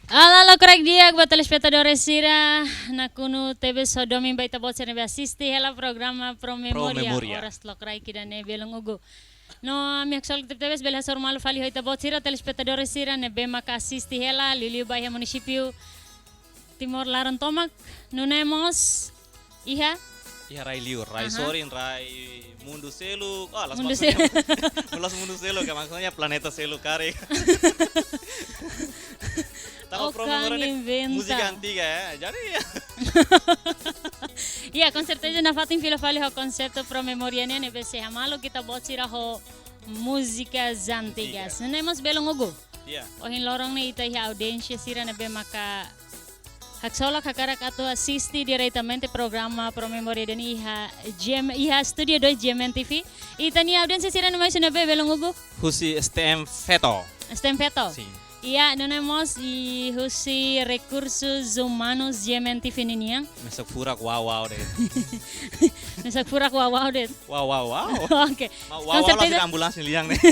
Alala correct dia buat telespectadores sira na kuno TV Sodomi baita bot nebe assiste hela programa Pro Memoria Memoria. oras lokrai kida ne belong ugo. No mi aksol TV bela sormal fali hoita bot sira telespectadores sira nebe maka assiste hela liliu baia municipio Timor Laron Tomak nunemos iha Iya rai liur, rai sorin, rai mundo selu. Ah, las Mundo maksudnya las mundo selu, que maksudnya planeta selu kare. Tahu Oh, promo kang inventa. musika antiga ya. Jadi ya. Iya, com certeza na fatin fila fali ho concepto Pro Memoria ne nebe se hamalo kita bot sira ho músicas antigas. Nunemos belong ugo. Iya. Ohin lorong ni ita iha audiência sira nebe maka Haksolak hakarak ato assiste diretamente programa Pro Memoria dan iha Studio 2 GMNTV. Ita ni audiência sira no mais na be belong ugo. Husi STM Veto. Stempeto. Sim. Iya, nunemos i husi recursos humanos GMNTV niniang. Mesok furak wow deh. Nasak furak wawaw det. Wow. Oke. Mau Com wow lah certeza tidak ambulans nih liang nih.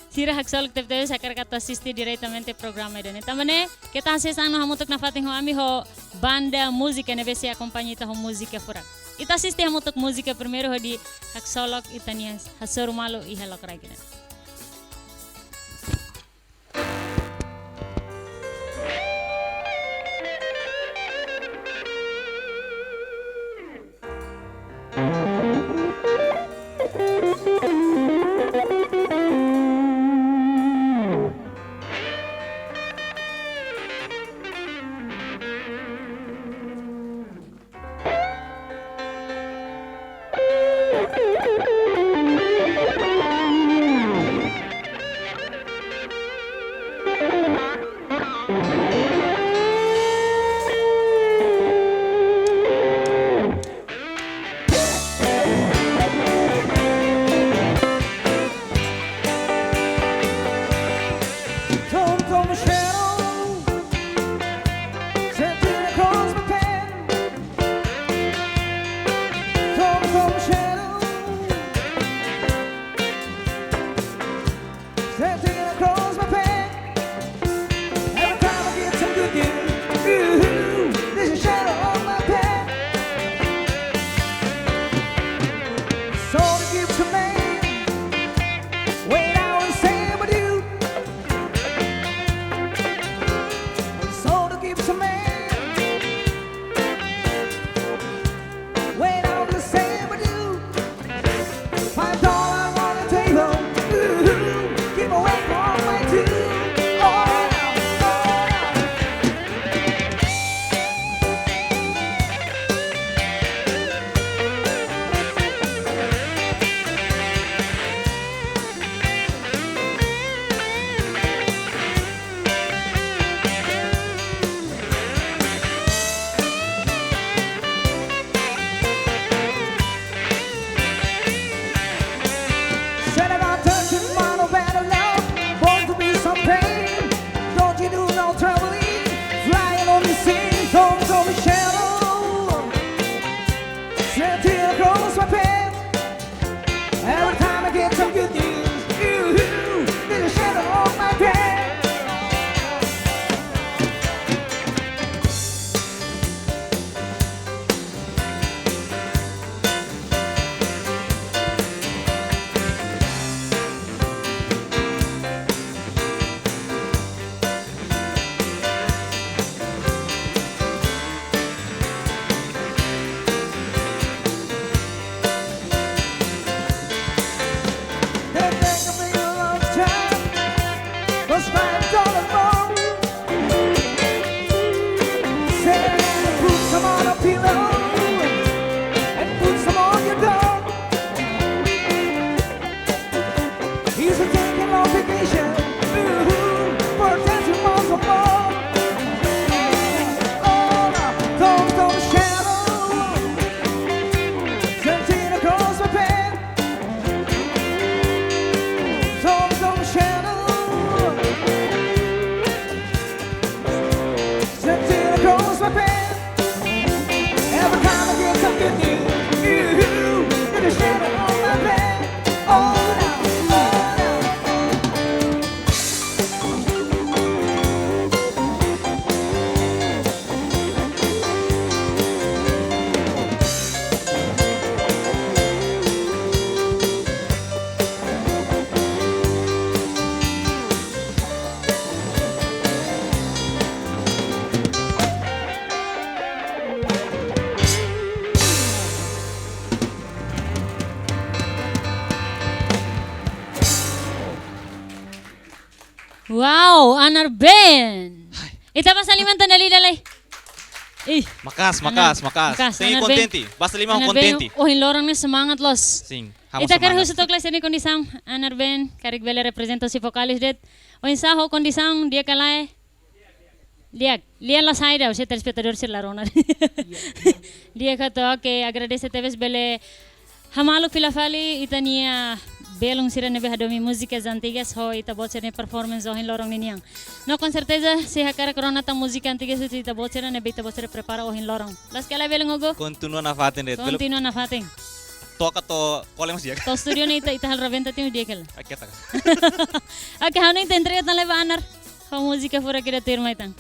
sira haksolak teve sakar kata assiste diretamente programa dan tamane kita asesang no hamutok na fating ho ami ho banda música nebe se acompanha ita ho música furak. Ita assiste hamutok música primeiro ho di haksolak itania hasor malo ihalok ragina. Wow, ANAR Ben. Ita basta limang dalay. Makas. Tingin ANAR Ben. kontenti. Basta lima ANAR Ben, kontenti. lorong na semangat los. Sim. Ita kar husto kelas ini kondisang ANAR Ben, karik bela representasi vokalis det. O insaho kondisang dia kalai. Lihat la saída, o telespectador se larona. Dia kata que agradece teves bele hamalu filafali itania belong sira nebe hadomi músicas antigas ho ita bot sira performance ho lorong niniang. No con certeza se hakara corona ta música antigas ita bot sira nebe ita bot sira prepara ho lorong. Las kala belong ogo. Continua na fatin det. Continua na fatin. Toka to kolem siya. To studio na ita hal raventa tinu dia kala. Aketa. Okay, hano ita entrega tan leva ANAR. Ho música fora kira terma itang.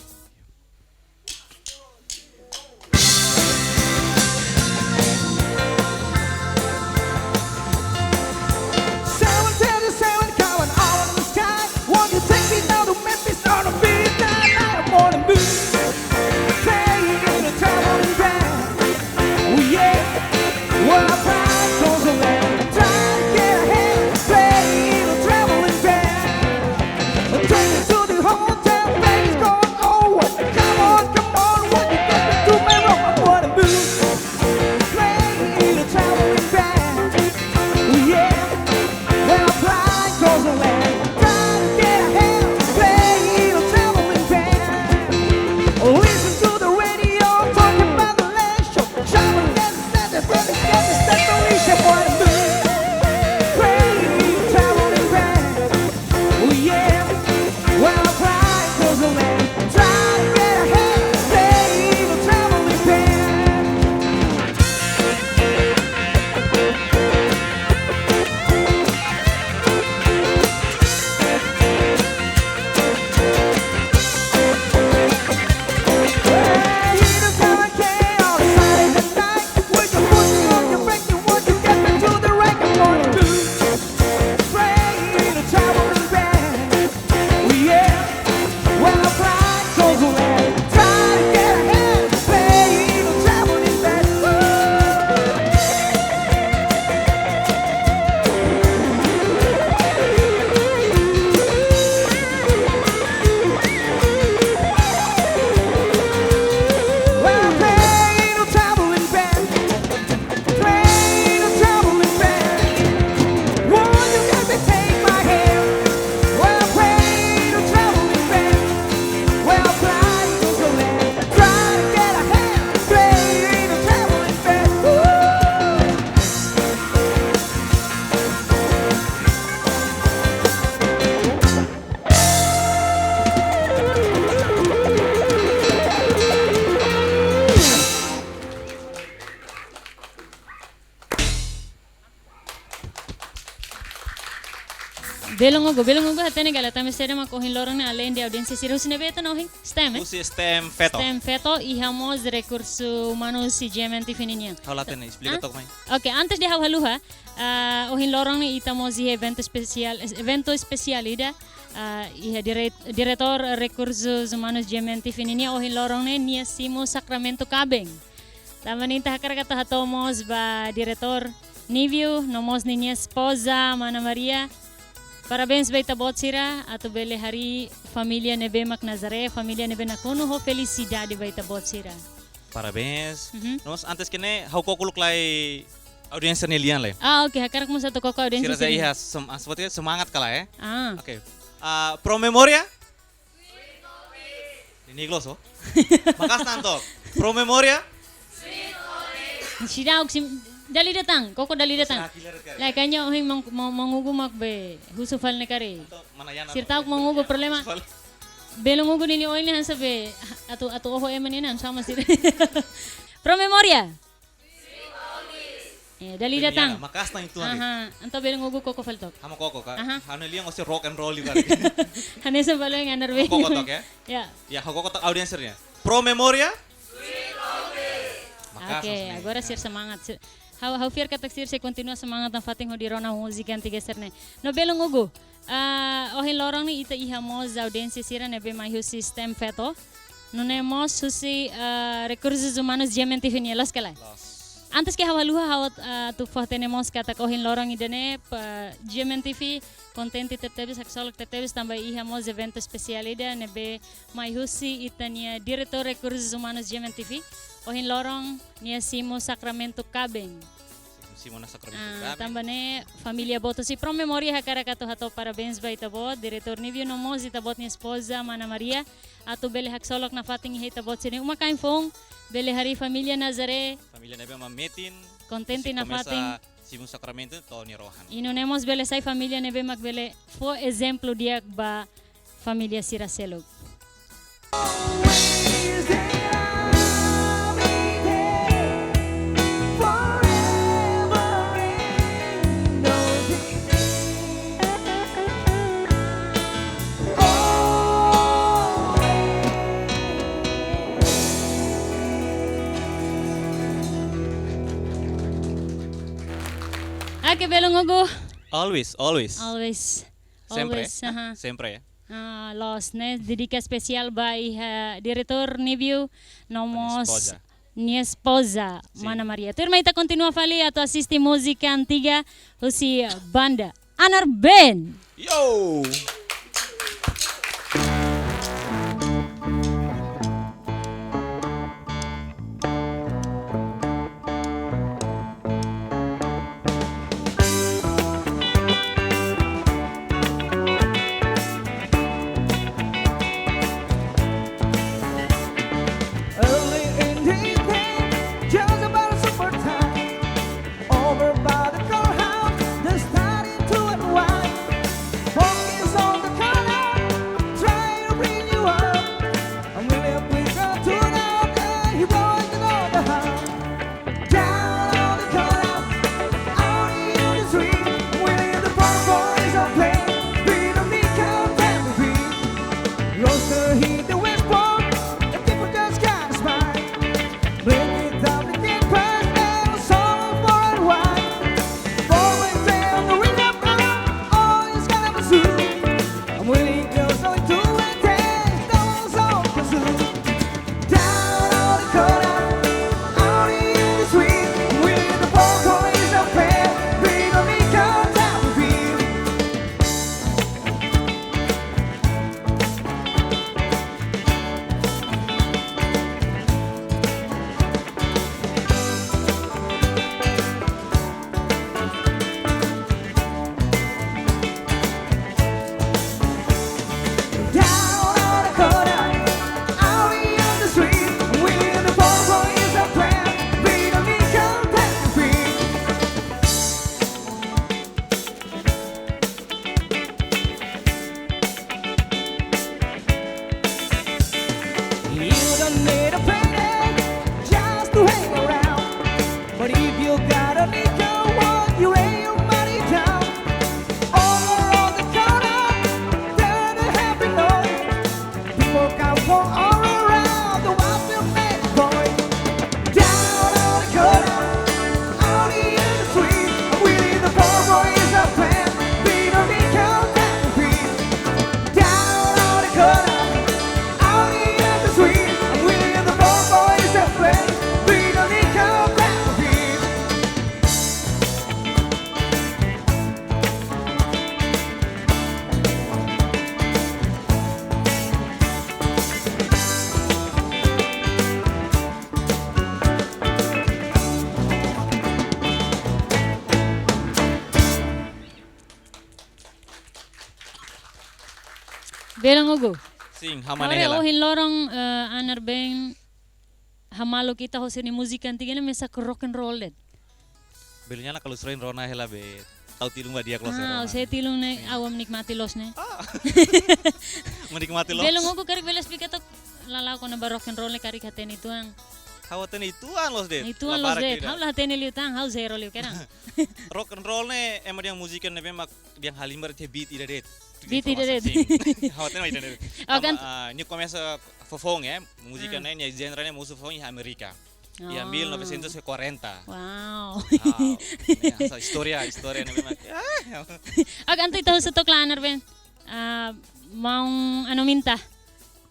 Belong ugo hatene gala tame sere ma kohin lorong na além de audiência sira usine beta no hin stem Usi stem feto. stem feto e hamos recursos humanos e GMNTV niña. Halatene, explica tok mai. Okay, antes de haluha ohin lorong ni itamos e evento especial ida iha diretor recursos humanos GMNTV niña ohin lorong ni nia simo Sacramento Cabeng. Taman inta kata hatomos ba diretor Nivio nomos niña esposa Mana Maria. Parabéns beita botsira ato bele hari família nebe Mac Nazaré, família nebe nakuno ho felicidade beita botsira. Parabéns. Nos antes que ne hau kokuluk lai audiência nelian lai. Okay, hakarak mo sa to koko audience. Sira iha seperti semangat kala Okay. Pro memoria? Ini gloso. Makas tanto. Pro memoria? Sida dali datang, koko dali datang. Lai kanya ohin mangugumak be husufal ne kare. Sirta ok mangugo problema. Belong ugo nini oil han sabe atu oho eman yan sama sir. Pro memoria. Dali datang. Makas na itu Anto belong ugo koko faltok. Hamo koko ka. Hano liang osi rock and roll juga. Hanesa balo yang ANAR be. Koko tok ya. Ya. Ya koko tok audiencernya. Pro memoria? Okay, agora sir semangat. How fear katak sir se continua semangat ang fating ho di rona musika antiga sir ne. No belong ugo. Ohin lorong ni ita iha mo za audiência sira nebe mai hu sistem feto. No ne mo susi recursos humanos GMNTV ni las kalai. antes que hawaluha hawat tu tenemos kata kohin lorong idane GMNTV contente tetebes aksolok tetebes tambah ihamos evento especial ida nebe mai husi itania diretor recursos humanos GMNTV ohin lorong nia simo Sacramento Cabeng. Simona Sacramento Cabeng. Tambah ne familia boto si pro memoria hakara kato hato parabéns ba itabot diretor nivio nomos itabot ni esposa Mana Maria ato bele haksolok na fating itabot sini umakain fong bele hari familia Nazare. Familia nebe mametin. Contente na fating Simon Sacramento to ni Rohan. Inonemos bele sai familia nebe magbele fo exemplo dia ba familia Siraselog. Que belong ogo. Always. Sempre. Aha. Sempre ya. Los ne dedica especial by diretor Nivio nomos ni esposa Mana Maria. Turma ita continua fali atau asisti música antiga husi banda ANAR Band. Yo. Belang ogo. Sing Kare hamane hela. ohin lorong ANAR Band hamalo kita hosini musika antigena mesa rock and roll det. Belunya lah kalau serain Rona hela be. Tahu tilung ba dia kalau Ah, saya tilung ne awam nikmati los ne. Menikmati los. Belang ogo kari belas piketok lalau kona ba rock and roll ne kari katen ituang. Hawatan ituan los det. Ituan los det. Hau lah tene liutang, hau zero liu kerang. Rock and roll ne emang yang musikan ne memang yang halimber te beat ida det. Beat ida det. Hawatan ida det. Akan Ni começa fofong ya, musikan ne ni genre ne musuh fofong ya Amerika. Ya 1940. Wow. Esa historia ne memang. Akan tu tahu setok la ANAR Band. Mau ano minta.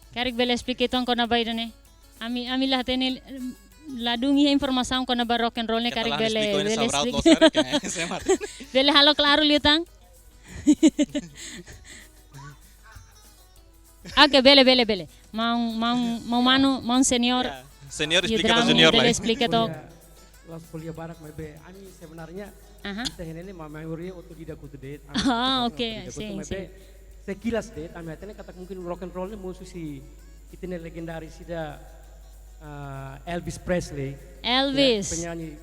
Karik bela explique tuang kona bayda ne. Ami lah tene ladungi informação com a rock and roll ne karik bele bele halo claro liutang. Oke, bele. Mau senior. Senior explica to junior Bele lah. explica to. Los kuliah barak mebe ami sebenarnya Aha. kita ini memori otodidak kutu det. Ah, oke, sim. Sekilas det, ami atene kata mungkin rock and roll ini musisi itene legendaris sida Elvis Presley. Elvis. Penyanyi.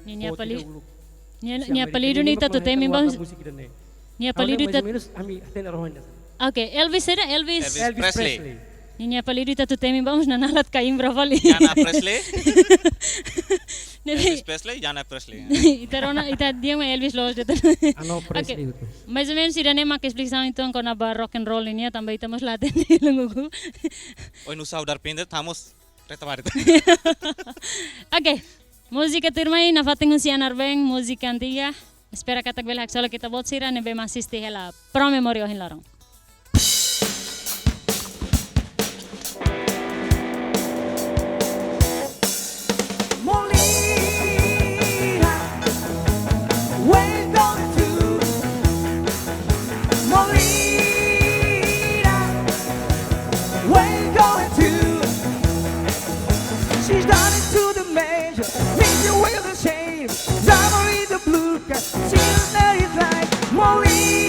Nia palido ni tatu temi bang. Nia palido tatu. Ami atene rohnya. Oke, Elvis ada Elvis. Elvis Presley. Nia palido tatu temi bang nanalat kaim bravali. Jana Presley. Elvis Presley, Jana Presley. Ita dia mah Elvis loh itu. Ano Presley itu. Mais ou menos sida nema que explicação então com a rock and roll ini também estamos lá dentro lungugu. Oi no saudar pindah tamos reta barit. Oke, música turma aí na fatinho si ANAR bem, música antiga. Espera katak bela solo kita bot sira nebe masiste hela pro memoria hin larong. She's done it to the major, make you wear the shame. Diamond in the blue, she's not it like Molina.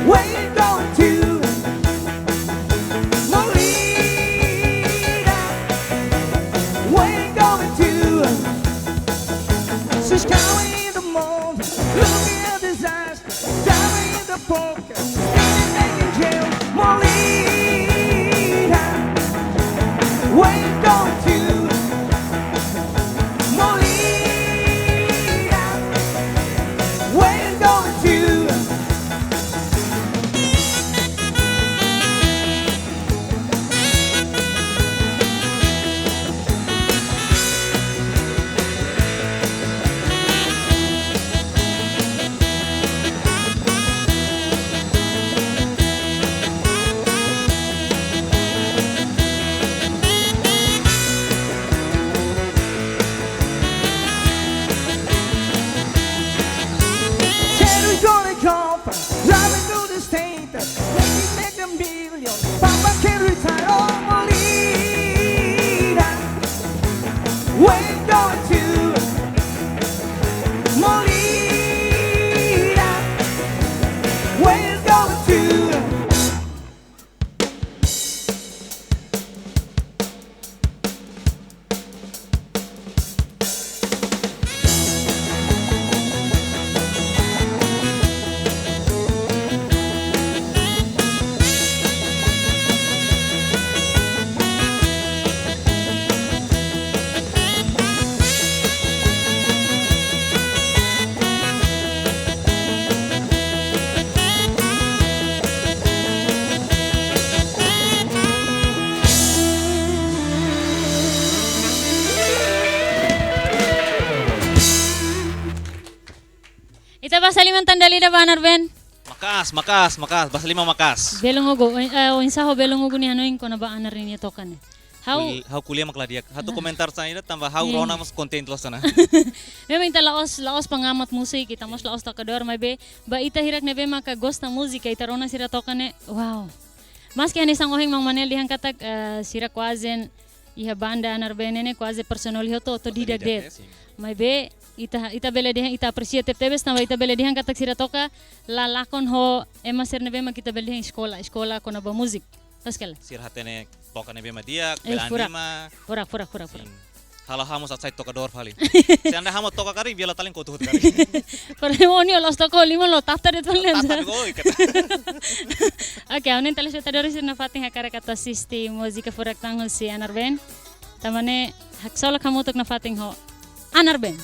Where you going to? Molina. Where you going to? She's coming in the morning, looking at his eyes. Diamond in the poker, standing back in jail. Molina. Where you going to? Molina. Where you going to? Cherry's gonna come from driving through the state. Make a million. Papa can retire. Oh, Molina. Where you going to? Molina. Where you going to? Ita bahasa limantan dalida ba ANAR ben? Makas. Bahasa lima makas. Belongogo, insaho belongogo ni hanoin ko na ba ANAR ini tokan. How kuliah makladiak. Hatu komentar sa ina tambah how rona mas content lo sana. Memang ita laos pengamat musik, kita mos laos takador mai be, ba ita hirak nebe maka gosta musika ita rona sira tokane. Wow. Mas que sang ohing mang manel dihan katak sira quasen iha banda ANAR benene quase personalidade to didak det. Mai be ita bele dihan ita apreciate tebes tambah ita bele dihan katak sira toka la lakon ho emasir nebe mak kita bele dihan sekolah kona ba musik. Taskala. Sir hatene toka nebe madia, Furak. belanima. Furak. Kalau hamos outside toka door fali. Si anda hamo toka kari biala taling kotu hut kari. Pero oni los toko limo lo tafta det valen. Tata go ikata. Oke, unen tali sudah dari sini fatin hakara kata sisti musika furak tangon si ANAR ben. Tamane hak solo kamu tuk na fatin ho ANAR ben.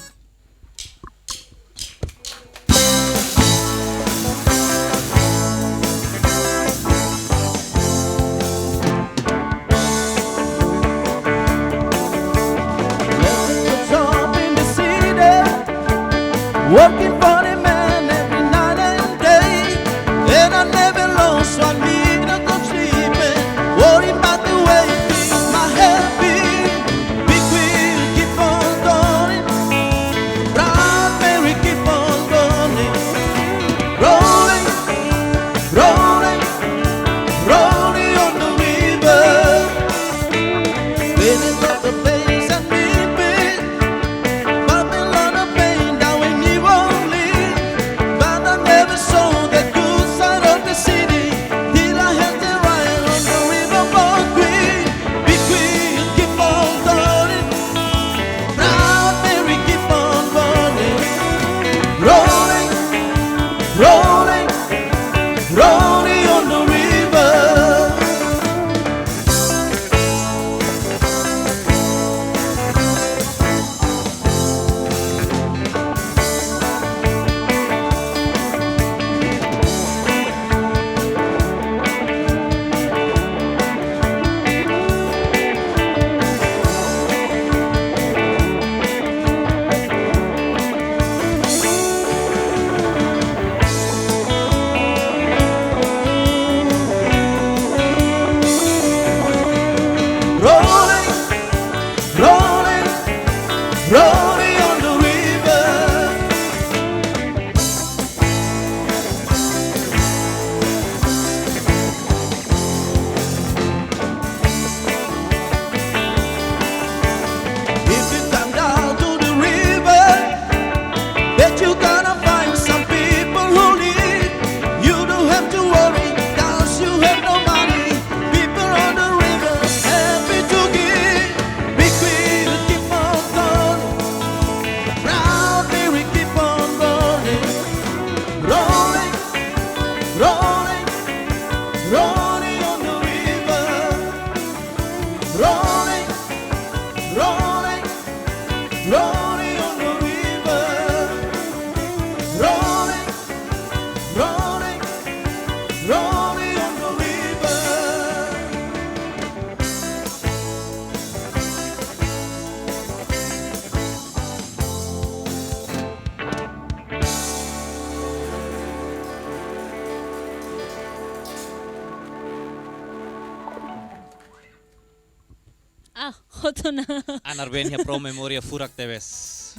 Working for the man every night and day, and I never lost one minute of sleeping, worrying about the way things might have been. Ah, hoto na. ANAR band iha Pro Memoria Furak Tebes.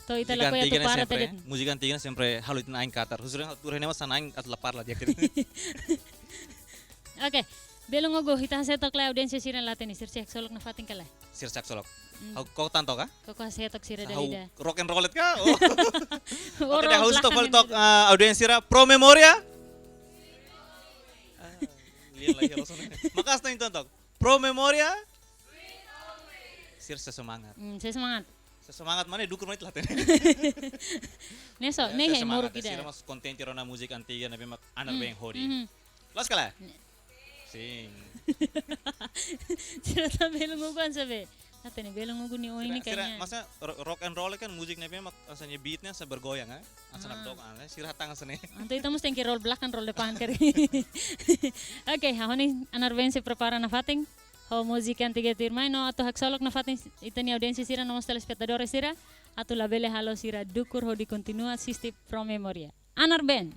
To ita la ko ya to para tadi. Musikan tigana sempre halutin aing katar. Husurnya turene mas aing at lapar lah dia kiri. Oke. Belong ogo hita se tok la audiensya siran laten sir cek solok na fating kala. Sirsak solok. Kau tanto ka? Koko se tok sira Hau dalida. rock and rollet ka? Oh. Oke, Oro haus tok belakang tok ini. audiensira Pro Memoria. Lihat lagi Makas na tok. Pro Memoria. Sir sesemangat. Saya semangat. Sesemangat mana dukur mait laten. Neso, nih yang moro Sira kita. mas konten tirona musik antiga nabi mak ANAR band hori. Las kala. Sing. Sira ta belong ogo an sabe. Ate ni belong ogo ni o ini Sira kayaknya. masa rock and roll kan musik nabi mak asanya beatnya sa bergoyang ha. Asana dok sira tang asane. Anto ita mesti que roll belakang roll depan kari. Oke, hahoni ANAR band se prepara na fating. Ho música antiga tirmai no atau hak solok na fatin itani audiensi sira no telespectadores sira atau labele halo sira dukur ho di continua sisti Pro Memoria. ANAR band.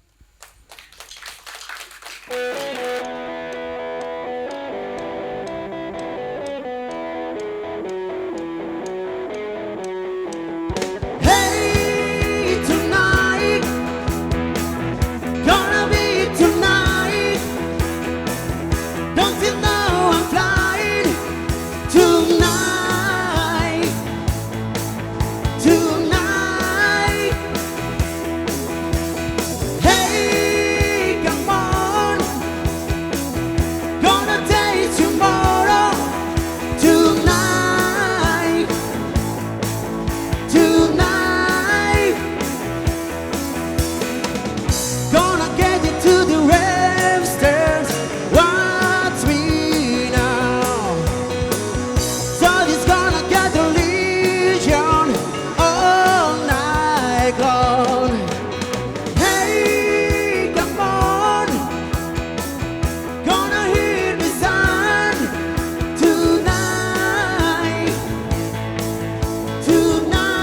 Hey, tonight, gonna be tonight. Don't you know I'm flying tonight, tonight. Hey, come on, gonna take tomorrow, tonight, tonight. Gonna get you to the Websters, watch me now. So it's gonna get the Legion all night long. Hey, come on, gonna hear the sun tonight, tonight.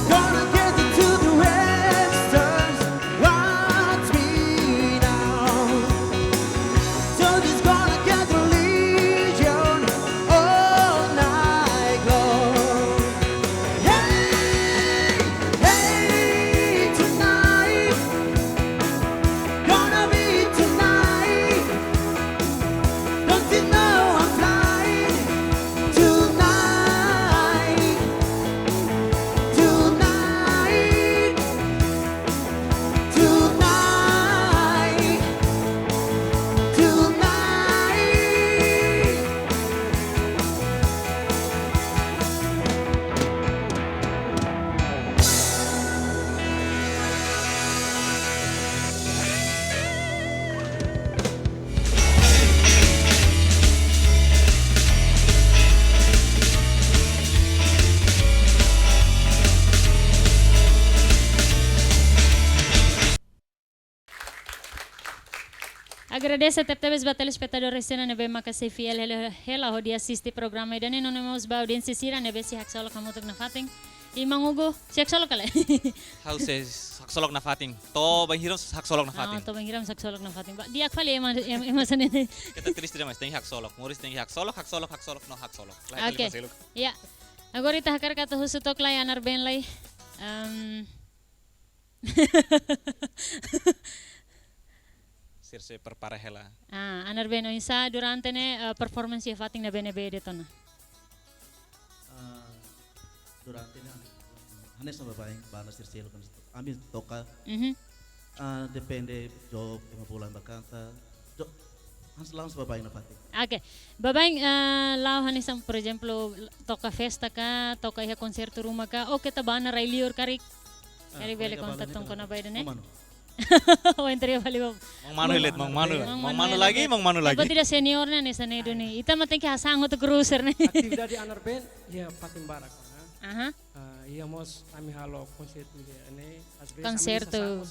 Gonna get you to the Websters, watch me now. So just gonna get the Legion all night long. Hey, hey, tonight, gonna be tonight. Don't you know I'm flying tonight, tonight, tonight, tonight. Agradeço a TVs ba telespectadores sina nebe makasih fiel hela ho di assiste programa dan no nemos ba audiensi sira nebe si hak solok kamutuk na fating. Imang ugo, si hak solok kala. Haus hak solok na fating. To bahiros hak solok na fating. To banghiram hak solok na fating. Di akfali ema sanene. Kita tulis tidak mas, tengi hak solok. Muris tengi hak solok, no hak solok. Oke. Ya. Agora ita hakar kata husutok lay ANAR band lay. Sirse perpara hela. ANAR band isa durante ne performance ya fating na bene bede tona. Durante na hanes na babaeng bana sircelo kan amin toka depende job 5 bulan bakanta job hans lang sa babaeng na pati. Oke, babaeng lau hanisam por ejemplo toka festa ka, toka iha konserto rumah ka, o kita bana ray liur karik. Kari bele kontak tong kona bay dene. O entrio bali ba. Mang manu lagi. Apa tidak seniornya nih sana itu nih. Ita mating ki hasang untuk cruiser nih. Aktividad di ANAR band ya pating barak. Aha. Íamos kami halo konserto dia. Né? Às vezes Konserto.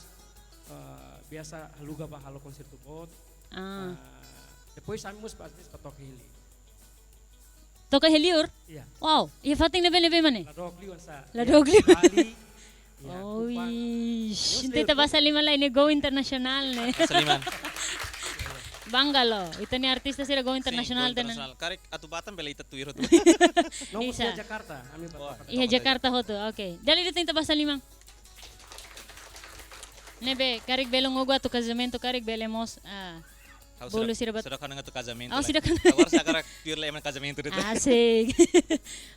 Biasa aluga ba halo konserto bot. Depois amigos às vezes para tocar ele. Toka heliur? Iya. Wow, iya fating nebe mane. Ladogli sa. Ladogli. Bali. Oh, hindi ta basa lima lain ni go international ne. Saliman. Banggalo, ito ni artista sila go international din. Karek atu batan bela ita tuiro tu. Nung Isa. sa Jakarta, kami ba? Iya Jakarta ho to. Okay. Dali dito ta basa limang. Nebe, karik belong ugwa to casamento karik belemos. Bolo sira bat. Sudah kan tu casamento. Oh, sudah kan. Agora sa karak pure leman casamento dito. Asik.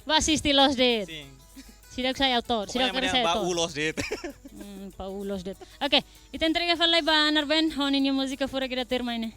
Basi estilos det. Sim. Sidak saya autor, sidak kare saya autor. Paulos dito. Paulos det. Okay, ita entrega falay ba ANAR Ben? Honin yung musika fura kita terma ini.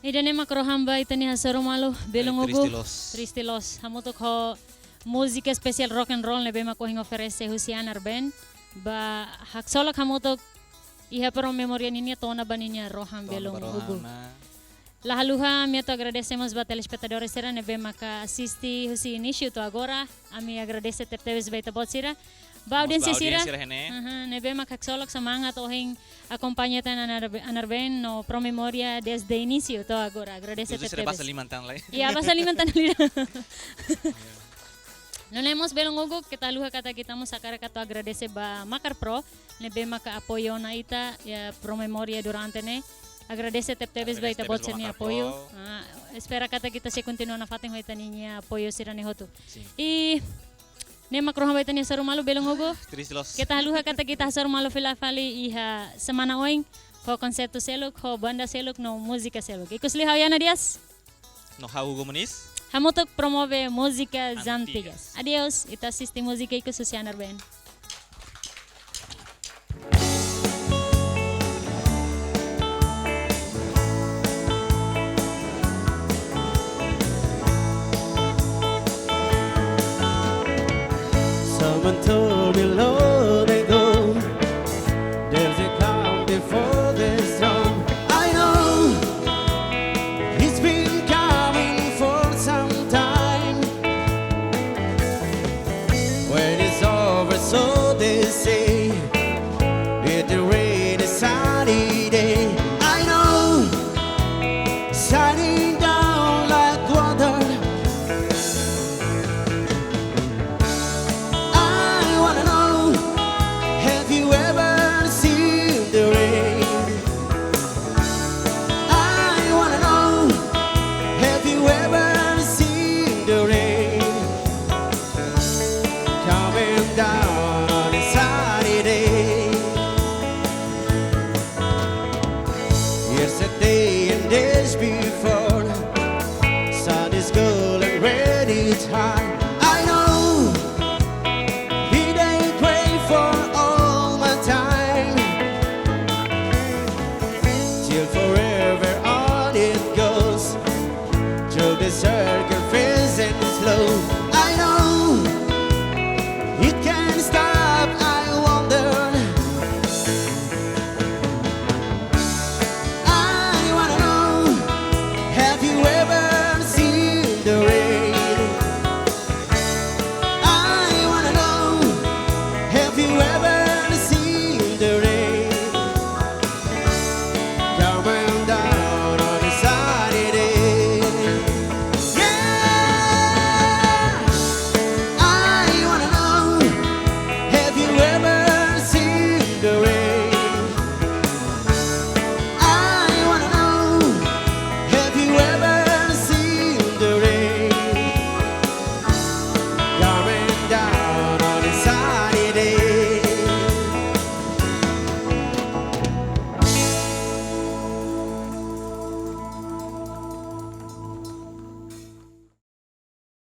Idane makrohamba itani hasaro malo belong ugo tristilos hamutok ho música especial rock and roll nebe mako hing oferece husi ANAR Ben ba haksolak hamutok iha pero memoria ninya tona baninya roham belong ugo. Lahaluha mi to agradecemos ba telespectadores sira nebe maka assisti husi início to agora ami agradece tepteves baita bot sira. Ba audiência sira. Nebe makaksolok semangat ohing acompañatan ANAR Ben no pro memoria desde inicio to agora. Agradece tepteves. Basa limantan lai. Iya basa limantan lida. No lemos belong ugo kita luha kata kita mo sakara kato agradece ba makar pro nebe maka apoyo na ita ya pro memoria durante ne. Agradece tepteves ba ita bot ni apoyo. Espera kata kita se continua na fating ho ita ninya apoyo sira ni hotu. I ne makroha ba ita ni saru malu belong ugo. Tristilos. Kita luha kata kita saru malu filafali iha semana oing ho konserto seluk ho banda seluk no música seluk. Ikus liha yana dias. No Hugo Muniz. Hamutok promove música antigas. Adiós, ita assisti música ikus husi ANAR Ben. Someone told me long ago there's a calm before the storm. I know it's been coming for some time. When it's over, so Setembru.